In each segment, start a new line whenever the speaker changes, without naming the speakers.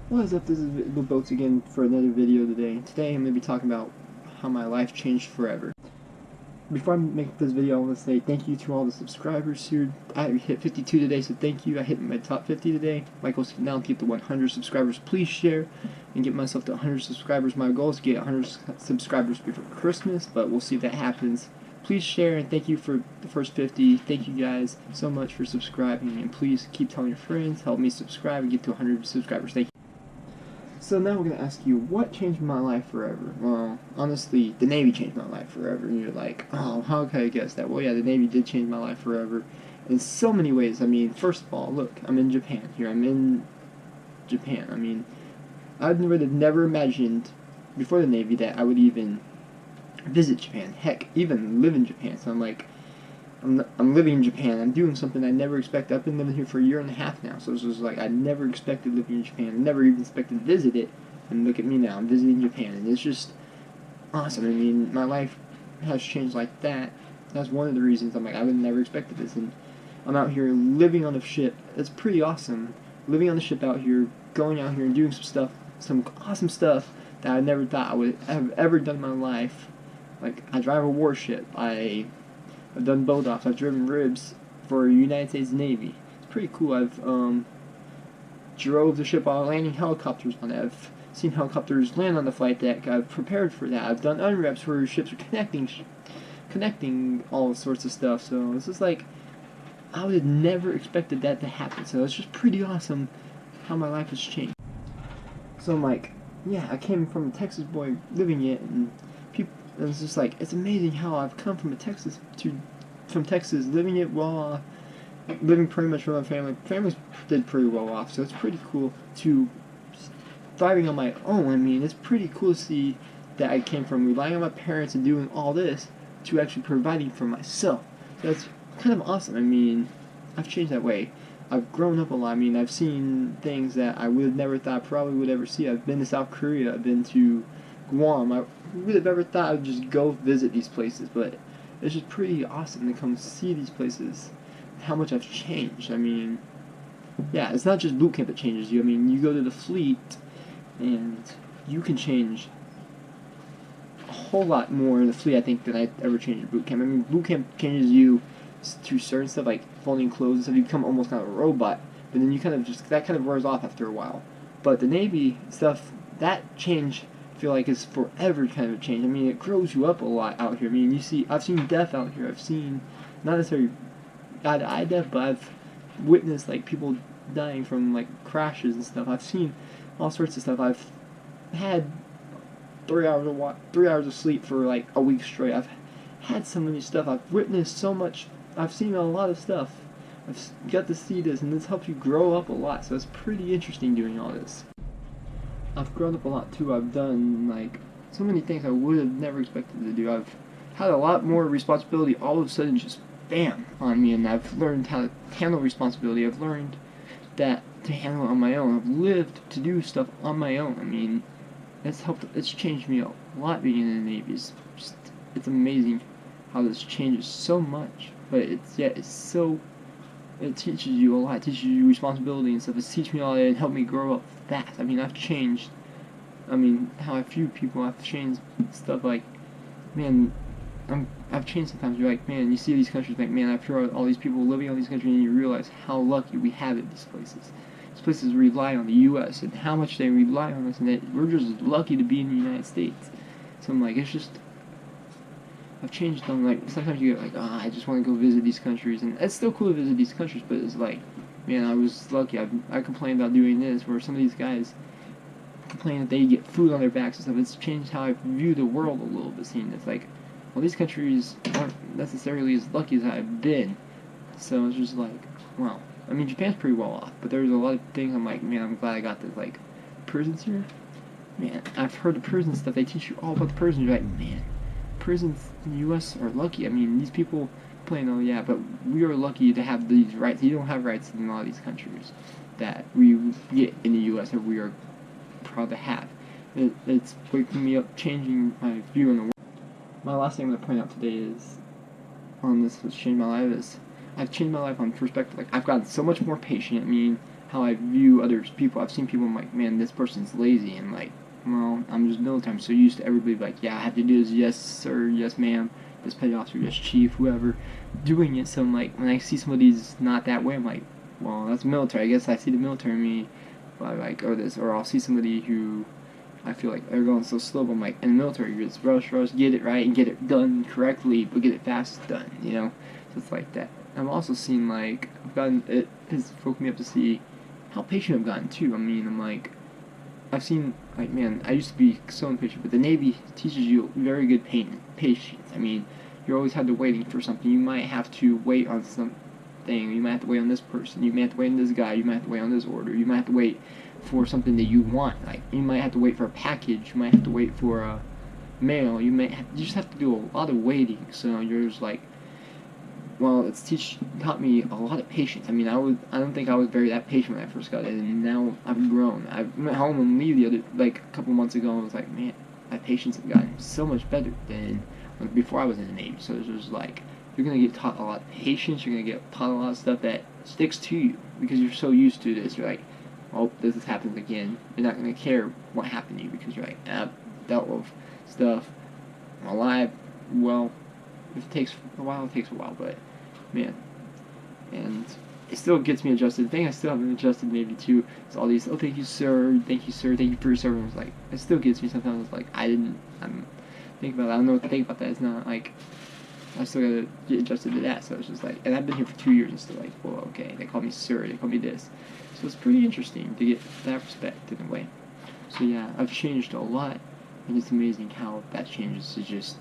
What is up, this is Boats again for another video today. Today I'm going to be talking about how my life changed forever. Before I make this video, I want to say thank you to all the subscribers here. I hit 52 today, so thank you. I hit my top 50 today. My goal is now to get to 100 subscribers. Please share and get myself to 100 subscribers. My goal is to get 100 subscribers before Christmas, but we'll see if that happens. Please share, and thank you for the first 50. Thank you guys so much for subscribing, and please keep telling your friends. Help me subscribe and get to 100 subscribers. Thank you. So now we're going to ask you, what changed my life forever? Well, honestly, the Navy changed my life forever. And you're like, oh, how can I guess that? Well, yeah, the Navy did change my life forever in so many ways. I mean, first of all, look, I'm in Japan. Here, I'm in Japan. I mean, I would have never imagined before the Navy that I would even visit Japan. Heck, even live in Japan. So I'm like, I'm living in Japan. I'm doing something I never expected. I've been living here for a year and a half now. So it's just like I never expected living in Japan. I never even expected to visit it. And look at me now. I'm visiting Japan, and it's just awesome. I mean, my life has changed like that. That's one of the reasons I'm like I would never expected this. And I'm out here living on a ship. It's pretty awesome. Living on the ship out here, going out here and doing some stuff, some awesome stuff that I never thought I would have ever done in my life. Like I drive a warship. I've done boat ops. I've driven ribs for United States Navy. It's pretty cool. I've drove the ship while landing helicopters on it. I've seen helicopters land on the flight deck. I've prepared for that. I've done unreps where ships are connecting all sorts of stuff. So it's just like I would have never expected that to happen. So it's just pretty awesome how my life has changed. So I'm like, yeah, I came from a Texas boy living it, and people. And it's just like, it's amazing how I've come from Texas, living it well, living pretty much with my family. Families did pretty well off, so it's pretty cool to thriving on my own. I mean, it's pretty cool to see that I came from relying on my parents and doing all this to actually providing for myself. So that's kind of awesome. I mean, I've changed that way. I've grown up a lot. I mean, I've seen things that I would have never thought I probably would ever see. I've been to South Korea. I've been to Guam. I would have ever thought I would just go visit these places, but it's just pretty awesome to come see these places. How much I've changed. I mean, yeah, it's not just boot camp that changes you. I mean, you go to the fleet, and you can change a whole lot more in the fleet, I think, than I ever changed at boot camp. I mean, boot camp changes you to certain stuff like folding clothes and stuff. You become almost kind of a robot, but then you kind of just that kind of wears off after a while. But the Navy stuff, that change, I feel like is forever kind of a change. I mean, it grows you up a lot out here. I mean, I've seen death out here. I've seen, not necessarily eye death, but I've witnessed like people dying from like crashes and stuff. I've seen all sorts of stuff. I've had 3 hours of sleep for like a week straight. I've had so many stuff. I've witnessed so much. I've seen a lot of stuff. I've got to see this, and this helps you grow up a lot. So it's pretty interesting doing all this. I've grown up a lot too. I've done like so many things I would have never expected to do. I've had a lot more responsibility all of a sudden just bam on me, and I've learned how to handle responsibility. I've learned that to handle it on my own. I've lived to do stuff on my own. I mean, it's changed me a lot being in the Navy. It's amazing how this changes so much, but it teaches you a lot. It teaches you responsibility and stuff. It's teaching me all that and helped me grow up fast. I mean, I've changed. I mean, how I view people. I've changed stuff like, man, I've changed sometimes. You're like, man, you see these countries, like, man, after all these people living in these countries, and you realize how lucky we have it. These places rely on the U.S. and how much they rely on us, and that we're just lucky to be in the United States. So I'm like, it's just. I've changed them. Like sometimes you get like, I just want to go visit these countries, and it's still cool to visit these countries, but it's like, man, I was lucky. I complained about doing this, where some of these guys complain that they get food on their backs and stuff. It's changed how I view the world a little bit. Seeing it's like, well, these countries aren't necessarily as lucky as I've been. So it's just like, wow. I mean, Japan's pretty well off, but there's a lot of things I'm like, man, I'm glad I got this. Like, prisons here, man. I've heard the prison stuff. They teach you all about the prisons. You're like, man. Prisons in the U.S. are lucky. I mean, these people complain, oh yeah, but we are lucky to have these rights. You don't have rights in a lot of these countries that we get in the U.S. or we are proud to have. It's waking me up, changing my view on the world. My last thing I'm going to point out today is, on this, what's changed my life is, I've changed my life on perspective. Like, I've gotten so much more patient. I mean, how I view other people. I've seen people, I'm like, man, this person's lazy, and like, well, I'm just military. I'm so used to everybody like, yeah, I have to do this, yes sir, yes ma'am, this petty officer, yes chief, whoever, doing it. So I'm like, when I see somebody's not that way, I'm like, well, that's military. I guess I see the military in me, like, or this, or I'll see somebody who I feel like they're going so slow, but I'm like, in the military, you just rush, get it right, and get it done correctly, but get it fast done, you know? So it's like that. I've also seen, like, it has woke me up to see how patient I've gotten, too. I mean, I'm like, I've seen, like, man, I used to be so impatient, but the Navy teaches you very good patience. I mean, you're always had to waiting for something. You might have to wait on something. You might have to wait on this person. You might have to wait on this guy. You might have to wait on this order. You might have to wait for something that you want. Like, you might have to wait for a package. You might have to wait for a mail. You just have to do a lot of waiting. So you're just like, well, taught me a lot of patience. I mean, I don't think I was that patient when I first got it, and now I've grown. I went home and leave a couple months ago, and I was like, man, my patience has gotten so much better than before I was in the Navy. So it was like, you're gonna get taught a lot of patience. You're gonna get taught a lot of stuff that sticks to you because you're so used to this. You're like, oh, this happens again. You're not gonna care what happened to you because you're like, I've dealt with stuff. I'm alive. Well, if it takes a while, it takes a while, but man, and it still gets me adjusted. The thing I still haven't adjusted maybe to is all these, oh, thank you sir, thank you sir, thank you for your service. It's like, it still gets me sometimes. It's like, I'm thinking about that. I don't know what to think about that. It's not like, I still gotta get adjusted to that. So it's just like, and I've been here for 2 years and still like, well, okay, they call me sir, they call me this. So it's pretty interesting to get that respect in a way. So yeah, I've changed a lot, and it's amazing how that changes is just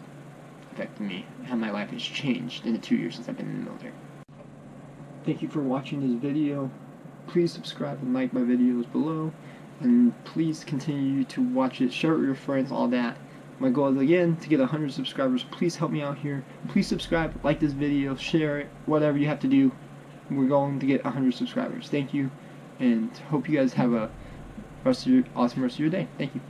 affecting me, how my life has changed in the 2 years since I've been in the military. Thank you for watching this video. Please subscribe and like my videos below, and please continue to watch it, share it with your friends, all that. My goal is, again, to get 100 subscribers. Please help me out here. Please subscribe, like this video, share it, whatever you have to do. We're going to get 100 subscribers. Thank you, and hope you guys have a awesome rest of your day. Thank you.